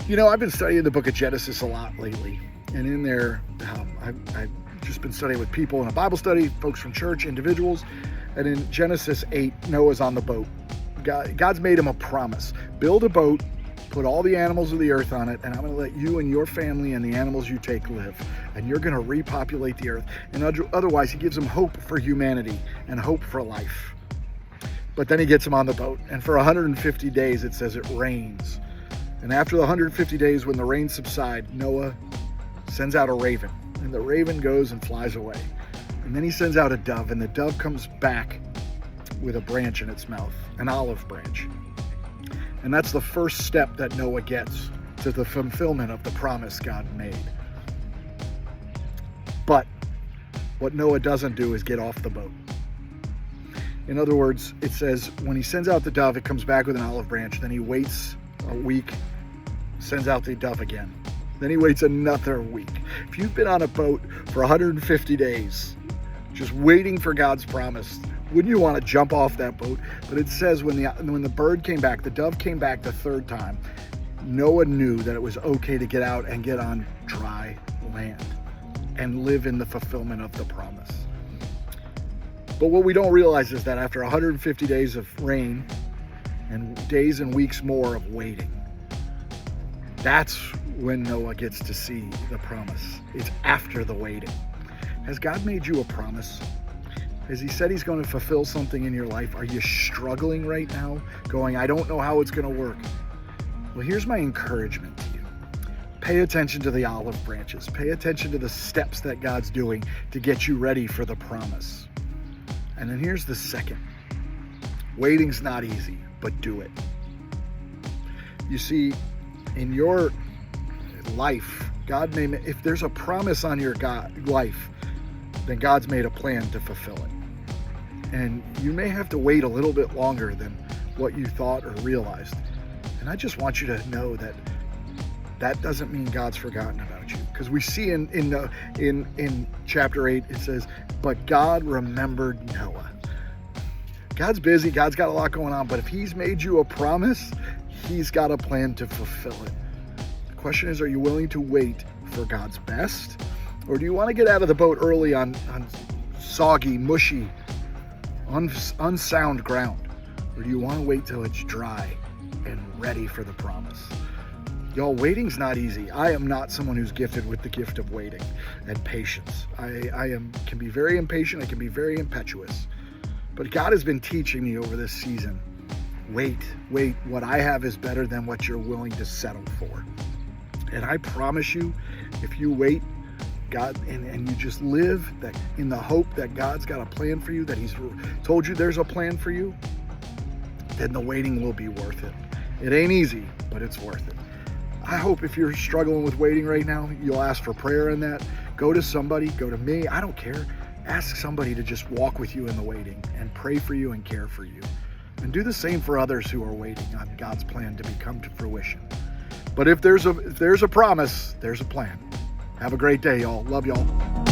I've been studying the book of Genesis a lot lately. And in there, I've just been studying with people in a Bible study, folks from church, individuals. And in Genesis 8, Noah's on the boat. God's made him a promise. Build a boat, put all the animals of the earth on it, and I'm going to let you and your family and the animals you take live. And you're going to repopulate the earth. And otherwise, he gives them hope for humanity and hope for life. But then he gets them on the boat. And for 150 days, it says it rains. And after the 150 days, when the rains subside, Noah sends out a raven. And the raven goes and flies away. And then he sends out a dove, and the dove comes back with a branch in its mouth, an olive branch. And that's the first step that Noah gets to the fulfillment of the promise God made. But what Noah doesn't do is get off the boat. In other words, it says when he sends out the dove, it comes back with an olive branch. Then he waits a week, sends out the dove again. Then he waits another week. If you've been on a boat for 150 days, just waiting for God's promise, wouldn't you want to jump off that boat? But it says when the bird came back, the dove came back the third time, Noah knew that it was okay to get out and get on dry land and live in the fulfillment of the promise. But what we don't realize is that after 150 days of rain and days and weeks more of waiting, that's when Noah gets to see the promise. It's after the waiting. Has God made you a promise? Has he said he's going to fulfill something in your life? Are you struggling right now, going, I don't know how it's going to work? Well, here's my encouragement to you. Pay attention to the olive branches. Pay attention to the steps that God's doing to get you ready for the promise. And then here's the second. Waiting's not easy, but do it. You see, in your life, God may, if there's a promise on your life, then God's made a plan to fulfill it. And you may have to wait a little bit longer than what you thought or realized. And I just want you to know that that doesn't mean God's forgotten about you. Because we see in chapter 8, it says, but God remembered Noah. God's busy, God's got a lot going on, but if he's made you a promise, he's got a plan to fulfill it. The question is, are you willing to wait for God's best? Or do you want to get out of the boat early on soggy, mushy, unsound ground? Or do you want to wait till it's dry and ready for the promise? Y'all, waiting's not easy. I am not someone who's gifted with the gift of waiting and patience. I can be very impatient. I can be very impetuous. But God has been teaching me over this season, wait. What I have is better than what you're willing to settle for. And I promise you, if you wait, God, and you just live that in the hope that God's got a plan for you, that he's told you there's a plan for you, then the waiting will be worth it. It ain't easy, but it's worth it. I hope if you're struggling with waiting right now, you'll ask for prayer in that. Go to somebody, go to me, I don't care. Ask somebody to just walk with you in the waiting and pray for you and care for you. And do the same for others who are waiting on God's plan to come to fruition. But if there's a promise, there's a plan. Have a great day, y'all. Love y'all.